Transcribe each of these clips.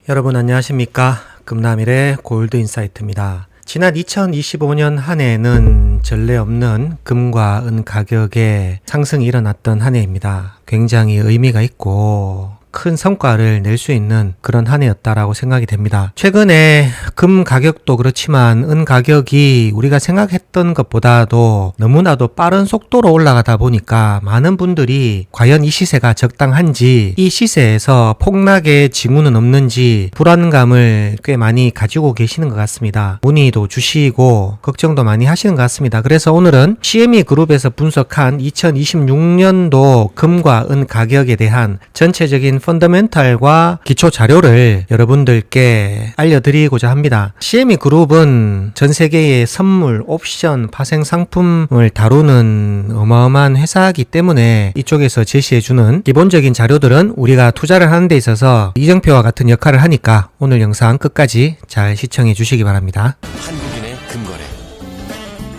여러분 안녕하십니까? 금남일의 골드인사이트입니다. 지난 2025년 한 해는 전례 없는 금과 은 가격의 상승이 일어났던 한 해입니다. 굉장히 의미가 있고 큰 성과를 낼 수 있는 그런 한 해였다라고 생각이 됩니다. 최근에 금 가격도 그렇지만 은 가격이 우리가 생각했던 것보다도 너무나도 빠른 속도로 올라가다 보니까 많은 분들이 과연 이 시세가 적당한지, 이 시세에서 폭락의 징후는 없는지 불안감을 꽤 많이 가지고 계시는 것 같습니다. 문의도 주시고 걱정도 많이 하시는 것 같습니다. 그래서 오늘은 CME 그룹에서 분석한 2026년도 금과 은 가격에 대한 전체적인 펀더멘탈과 기초 자료를 여러분들께 알려드리고자 합니다. CME 그룹은 전 세계의 선물, 옵션, 파생 상품을 다루는 어마어마한 회사이기 때문에 이쪽에서 제시해주는 기본적인 자료들은 우리가 투자를 하는 데 있어서 이정표와 같은 역할을 하니까 오늘 영상 끝까지 잘 시청해 주시기 바랍니다. 한국인의 금거래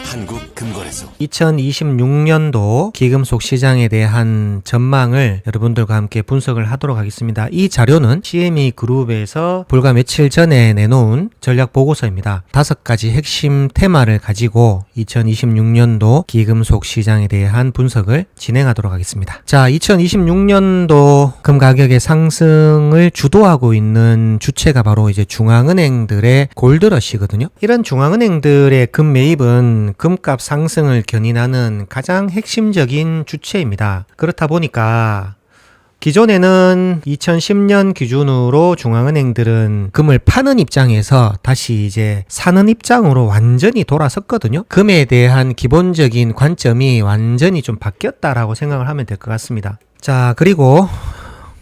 한국금거래소 2026년도 기금속 시장에 대한 전망을 여러분들과 함께 분석을 하도록 하겠습니다. 이 자료는 CME 그룹에서 불과 며칠 전에 내놓은 전략 보고서입니다. 5가지 핵심 테마를 가지고 2026년도 기금속 시장에 대한 분석을 진행하도록 하겠습니다. 자, 2026년도 금 가격의 상승을 주도하고 있는 주체가 바로 이제 중앙은행들의 골드러시거든요. 이런 중앙은행들의 금 매입은 금값 상승을 견인하는 가장 핵심적인 주체입니다. 그렇다 보니까 기존에는 2010년 기준으로 중앙은행들은 금을 파는 입장에서 다시 이제 사는 입장으로 완전히 돌아섰거든요. 금에 대한 기본적인 관점이 완전히 좀 바뀌었다라고 생각을 하면 될 것 같습니다. 자, 그리고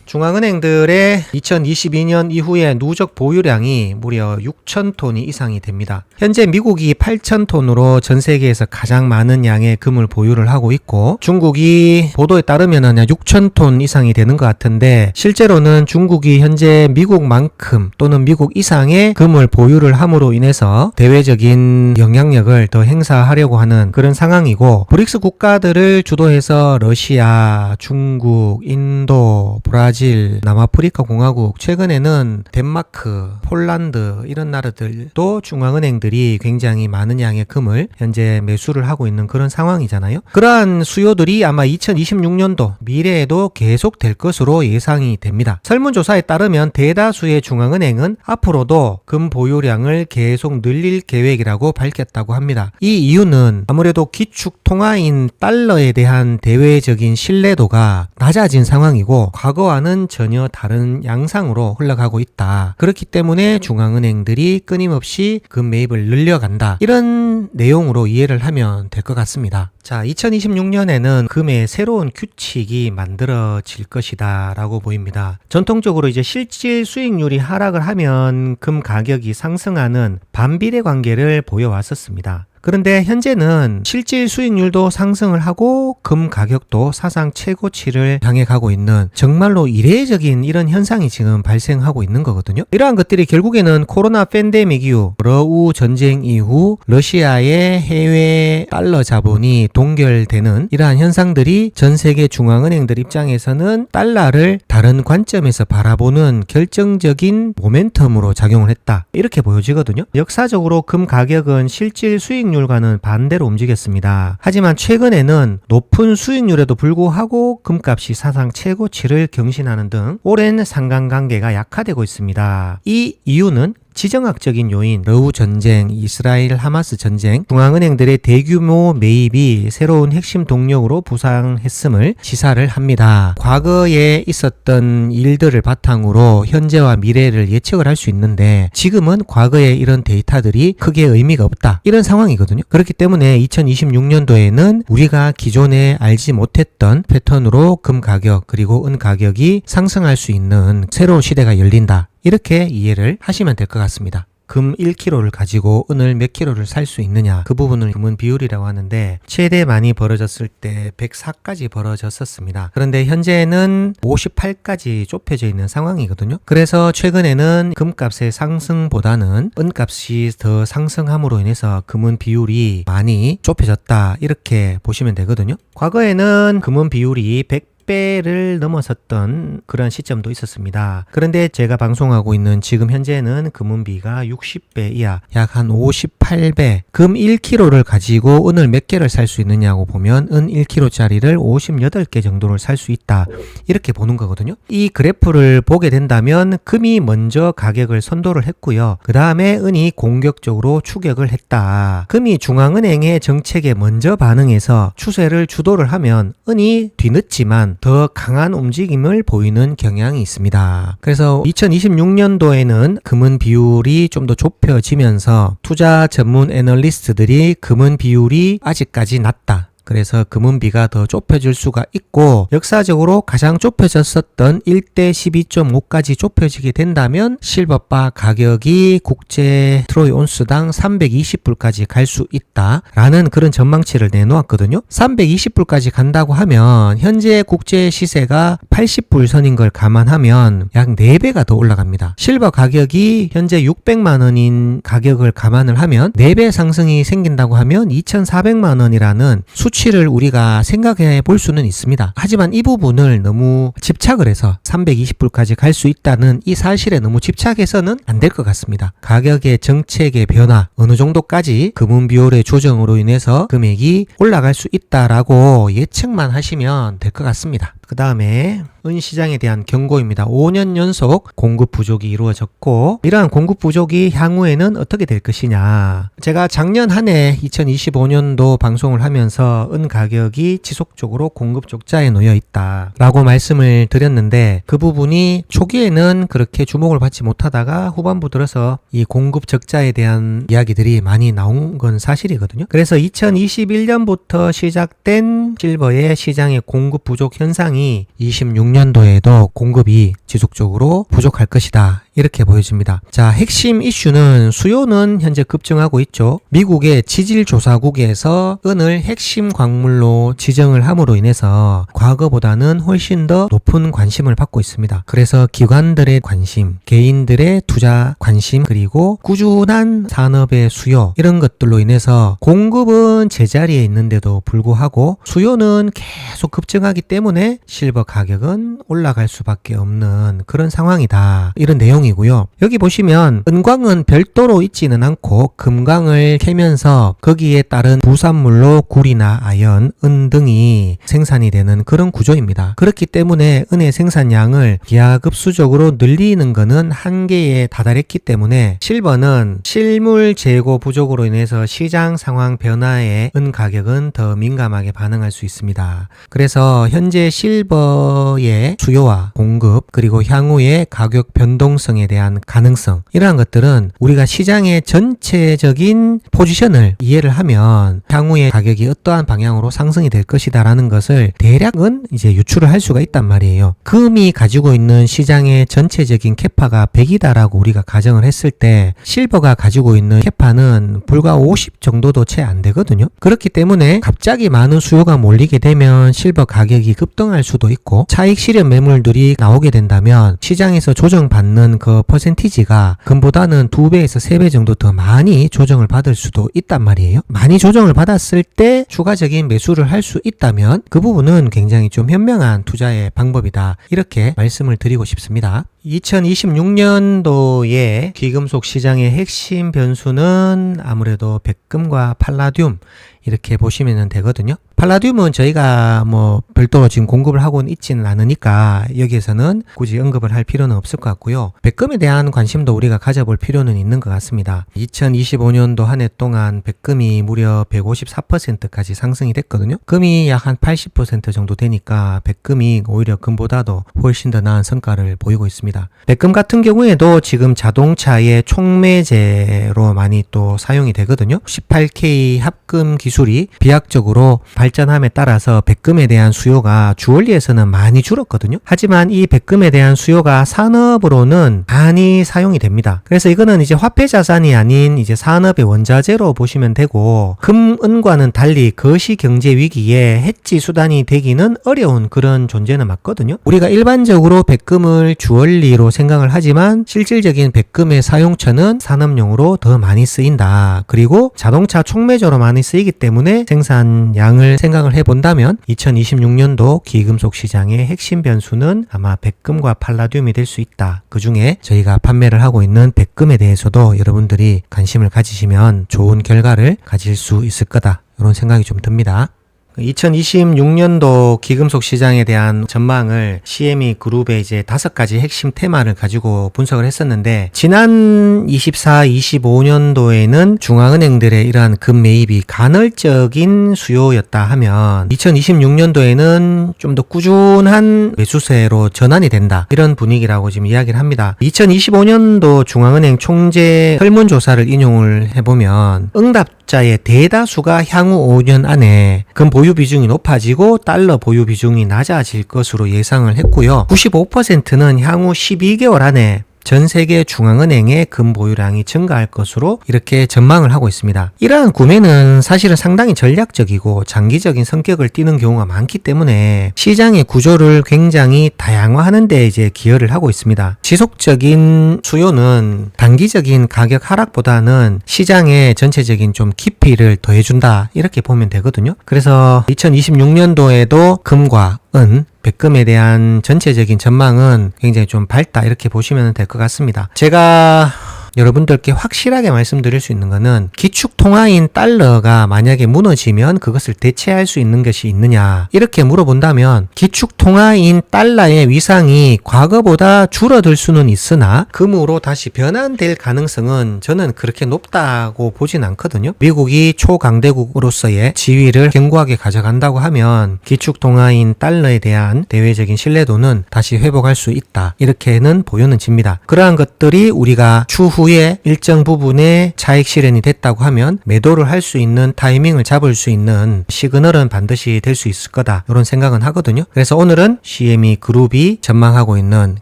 중앙은행들의 2022년 이후에 누적 보유량이 무려 6,000톤이 이상이 됩니다. 현재 미국이 8,000톤으로 전 세계에서 가장 많은 양의 금을 보유를 하고 있고, 중국이 보도에 따르면 6,000톤 이상이 되는 것 같은데, 실제로는 중국이 현재 미국만큼 또는 미국 이상의 금을 보유를 함으로 인해서 대외적인 영향력을 더 행사하려고 하는 그런 상황이고, 브릭스 국가들을 주도해서 러시아, 중국, 인도, 브라질, 남아프리카 공화국, 최근에는 덴마크, 폴란드 이런 나라들도 중앙은행들이 굉장히 많은 양의 금을 현재 매수를 하고 있는 그런 상황이잖아요. 그러한 수요들이 아마 2026년도 미래에도 계속될 것으로 예상이 됩니다. 설문조사에 따르면 대다수의 중앙은행은 앞으로도 금 보유량을 계속 늘릴 계획이라고 밝혔다고 합니다. 이 이유는 아무래도 기축 통화인 달러에 대한 대외적인 신뢰도가 낮아진 상황이고, 과거와는 전혀 다른 양상으로 흘러가고 있다. 그렇기 때문에 중앙은행들이 끊임없이 금 매입을 늘려간다. 이런 내용으로 이해를 하면 될 것 같습니다. 자, 2026년에는 금의 새로운 규칙이 만들어질 것이다 라고 보입니다. 전통적으로 이제 실질 수익률이 하락을 하면 금 가격이 상승하는 반비례 관계를 보여왔었습니다. 그런데 현재는 실질 수익률도 상승을 하고 금 가격도 사상 최고치를 향해 가고 있는 정말로 이례적인 이런 현상이 지금 발생하고 있는 거거든요. 이러한 것들이 결국에는 코로나 팬데믹 이후, 러우 전쟁 이후 러시아의 해외 달러 자본이 동결되는 이러한 현상들이 전 세계 중앙은행들 입장에서는 달러를 다른 관점에서 바라보는 결정적인 모멘텀으로 작용을 했다. 이렇게 보여지거든요. 역사적으로 금 가격은 실질 수익률 과는 반대로 움직였습니다. 하지만 최근에는 높은 수익률에도 불구하고 금값이 사상 최고치를 경신하는 등 오랜 상관관계가 약화되고 있습니다. 이 이유는 지정학적인 요인, 러우 전쟁, 이스라엘 하마스 전쟁, 중앙은행들의 대규모 매입이 새로운 핵심 동력으로 부상했음을 시사를 합니다. 과거에 있었던 일들을 바탕으로 현재와 미래를 예측을 할 수 있는데, 지금은 과거의 이런 데이터들이 크게 의미가 없다. 이런 상황이거든요. 그렇기 때문에 2026년도에는 우리가 기존에 알지 못했던 패턴으로 금 가격 그리고 은 가격이 상승할 수 있는 새로운 시대가 열린다. 이렇게 이해를 하시면 될 것 같습니다. 금 1kg를 가지고 은을 몇 킬로를 살 수 있느냐, 그 부분을 금은 비율이라고 하는데 최대 많이 벌어졌을 때 104까지 벌어졌었습니다. 그런데 현재는 58까지 좁혀져 있는 상황이거든요. 그래서 최근에는 금값의 상승보다는 은값이 더 상승함으로 인해서 금은 비율이 많이 좁혀졌다, 이렇게 보시면 되거든요. 과거에는 금은 비율이 60배를 넘어섰던 그런 시점도 있었습니다. 그런데 제가 방송하고 있는 지금 현재는 금은비가 60배 이하, 약 한 58배, 금 1kg를 가지고 은을 몇 개를 살 수 있느냐고 보면 은 1kg짜리를 58개 정도를 살 수 있다, 이렇게 보는 거거든요. 이 그래프를 보게 된다면 금이 먼저 가격을 선도를 했고요. 그 다음에 은이 공격적으로 추격을 했다. 금이 중앙은행의 정책에 먼저 반응해서 추세를 주도를 하면 은이 뒤늦지만 더 강한 움직임을 보이는 경향이 있습니다. 그래서 2026년도에는 금은 비율이 좀 더 좁혀지면서 투자 전문 애널리스트들이 금은 비율이 아직까지 낮다, 그래서 금은비가 더 좁혀질 수가 있고, 역사적으로 가장 좁혀졌었던 1대 12.5까지 좁혀지게 된다면 실버바 가격이 국제 트로이 온스당 320불까지 갈 수 있다라는 그런 전망치를 내놓았거든요. 320불까지 간다고 하면 현재 국제 시세가 80불 선인 걸 감안하면 약 4배가 더 올라갑니다. 실버 가격이 현재 600만 원인 가격을 감안을 하면 4배 상승이 생긴다고 하면 2,400만 원이라는 수치를 우리가 생각해 볼 수는 있습니다. 하지만 이 부분을 너무 집착을 해서 320불까지 갈 수 있다는 이 사실에 너무 집착해서는 안 될 것 같습니다. 가격의 정책의 변화, 어느 정도까지 금은 비율의 조정으로 인해서 금액이 올라갈 수 있다라고 예측만 하시면 될 것 같습니다. 그 다음에 은 시장에 대한 경고입니다. 5년 연속 공급 부족이 이루어졌고, 이러한 공급 부족이 향후에는 어떻게 될 것이냐. 제가 작년 한 해 2025년도 방송을 하면서 은 가격이 지속적으로 공급 적자에 놓여 있다 라고 말씀을 드렸는데, 그 부분이 초기에는 그렇게 주목을 받지 못하다가 후반부 들어서 이 공급 적자에 대한 이야기들이 많이 나온 건 사실이거든요. 그래서 2021년부터 시작된 실버의 시장의 공급 부족 현상이 26년도에도 공급이 지속적으로 부족할 것이다, 이렇게 보여집니다. 자, 핵심 이슈는 수요는 현재 급증하고 있죠. 미국의 지질조사국에서 은을 핵심 광물로 지정을 함으로 인해서 과거보다는 훨씬 더 높은 관심을 받고 있습니다. 그래서 기관들의 관심, 개인들의 투자 관심, 그리고 꾸준한 산업의 수요, 이런 것들로 인해서 공급은 제자리에 있는데도 불구하고 수요는 계속 급증하기 때문에 실버 가격은 올라갈 수밖에 없는 그런 상황이다, 이런 내용이고요. 여기 보시면 은광은 별도로 있지는 않고 금광을 캐면서 거기에 따른 부산물로 구리나 아연, 은 등이 생산이 되는 그런 구조입니다. 그렇기 때문에 은의 생산량을 기하급수적으로 늘리는 것은 한계에 다다랐기 때문에 실버는 실물 재고 부족으로 인해서 시장 상황 변화에 은 가격은 더 민감하게 반응할 수 있습니다. 그래서 현재 실버의 수요와 공급, 그리고 향후의 가격 변동성에 대한 가능성, 이러한 것들은 우리가 시장의 전체적인 포지션을 이해를 하면 향후의 가격이 어떠한 방향으로 상승이 될 것이다 라는 것을 대략은 이제 유추를 할 수가 있단 말이에요. 금이 가지고 있는 시장의 전체적인 캐파가 100이다라고 우리가 가정을 했을 때 실버가 가지고 있는 캐파는 불과 50 정도도 채 안 되거든요. 그렇기 때문에 갑자기 많은 수요가 몰리게 되면 실버 가격이 급등할 수도 있고, 차익 실현 매물들이 나오게 된다면 시장에서 조정받는 그 퍼센티지가 금보다는 2배에서 3배 정도 더 많이 조정을 받을 수도 있단 말이에요. 많이 조정을 받았을 때 추가적인 매수를 할 수 있다면 그 부분은 굉장히 좀 현명한 투자의 방법이다, 이렇게 말씀을 드리고 싶습니다. 2026년도에 귀금속 시장의 핵심 변수는 아무래도 백금과 팔라듐, 이렇게 보시면 되거든요. 팔라듐은 저희가 뭐 별도로 지금 공급을 하고는 있지는 않으니까 여기에서는 굳이 언급을 할 필요는 없을 것 같고요. 백금에 대한 관심도 우리가 가져볼 필요는 있는 것 같습니다. 2025년도 한 해 동안 백금이 무려 154%까지 상승이 됐거든요. 금이 약 한 80% 정도 되니까 백금이 오히려 금보다도 훨씬 더 나은 성과를 보이고 있습니다. 백금 같은 경우에도 지금 자동차의 촉매제로 많이 또 사용이 되거든요. 18K 합금 기술이 비약적으로 발전함에 따라서 백금에 대한 수요가 주얼리에서는 많이 줄었거든요. 하지만 이 백금에 대한 수요가 산업으로는 많이 사용이 됩니다. 그래서 이거는 이제 화폐 자산이 아닌 이제 산업의 원자재로 보시면 되고, 금, 은과는 달리 거시 경제 위기에 해지 수단이 되기는 어려운 그런 존재는 맞거든요. 우리가 일반적으로 백금을 주얼리 원리로 생각을 하지만 실질적인 백금의 사용처는 산업용으로 더 많이 쓰인다. 그리고 자동차 촉매제로 많이 쓰이기 때문에 생산량을 생각을 해본다면 2026년도 귀금속 시장의 핵심 변수는 아마 백금과 팔라듐이 될 수 있다. 그 중에 저희가 판매를 하고 있는 백금에 대해서도 여러분들이 관심을 가지시면 좋은 결과를 가질 수 있을 거다. 이런 생각이 좀 듭니다. 2026년도 귀금속 시장에 대한 전망을 CME 그룹의 이제 5가지 핵심 테마를 가지고 분석을 했었는데, 지난 24, 25년도에는 중앙은행들의 이러한 금 매입이 간헐적인 수요였다 하면 2026년도에는 좀 더 꾸준한 매수세로 전환이 된다. 이런 분위기라고 지금 이야기를 합니다. 2025년도 중앙은행 총재 설문조사를 인용을 해보면 응답자의 대다수가 향후 5년 안에 금 보유 비중이 높아지고 달러 보유 비중이 낮아질 것으로 예상을 했고요. 95%는 향후 12개월 안에 전 세계 중앙은행의 금 보유량이 증가할 것으로 이렇게 전망을 하고 있습니다. 이러한 구매는 사실은 상당히 전략적이고 장기적인 성격을 띠는 경우가 많기 때문에 시장의 구조를 굉장히 다양화하는 데 이제 기여를 하고 있습니다. 지속적인 수요는 단기적인 가격 하락보다는 시장의 전체적인 좀 깊이를 더해준다, 이렇게 보면 되거든요. 그래서 2026년도에도 금과 은, 백금에 대한 전체적인 전망은 굉장히 좀 밝다, 이렇게 보시면 될 것 같습니다. 제가 여러분들께 확실하게 말씀드릴 수 있는 거는, 기축 통화인 달러가 만약에 무너지면 그것을 대체할 수 있는 것이 있느냐, 이렇게 물어본다면 기축 통화인 달러의 위상이 과거보다 줄어들 수는 있으나 금으로 다시 변환될 가능성은 저는 그렇게 높다고 보진 않거든요. 미국이 초강대국으로서의 지위를 견고하게 가져간다고 하면 기축 통화인 달러에 대한 대외적인 신뢰도는 다시 회복할 수 있다, 이렇게는 보여는 집니다. 그러한 것들이 우리가 추후에 일정 부분의 차익 실현이 됐다고 하면 매도를 할 수 있는 타이밍을 잡을 수 있는 시그널은 반드시 될 수 있을 거다, 이런 생각은 하거든요. 그래서 오늘은 CME 그룹이 전망하고 있는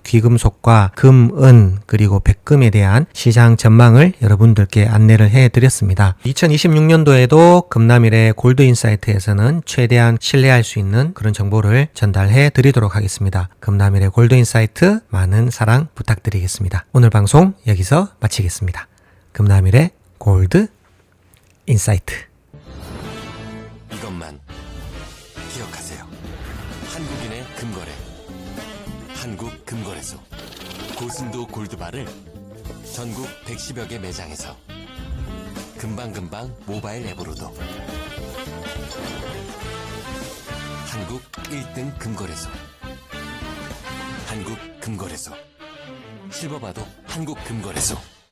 귀금속과 금, 은, 그리고 백금에 대한 시장 전망을 여러분들께 안내를 해드렸습니다. 2026년도에도 금남일의 골드인사이트에서는 최대한 신뢰할 수 있는 그런 정보를 전달해 드리도록 하겠습니다. 금남일의 골드인사이트 많은 사랑 부탁드리겠습니다. 오늘 방송 여기서 마치겠습니다. 금남일의 골드 인사이트. 이것만 기억하세요. 한국인의 금거래, 한국금거래소, 고순도 골드바를 전국 110여 개 매장에서 금방금방 모바일 앱으로도 한국 1등 금거래소, 한국금거래소, 실버바도 한국금거래소.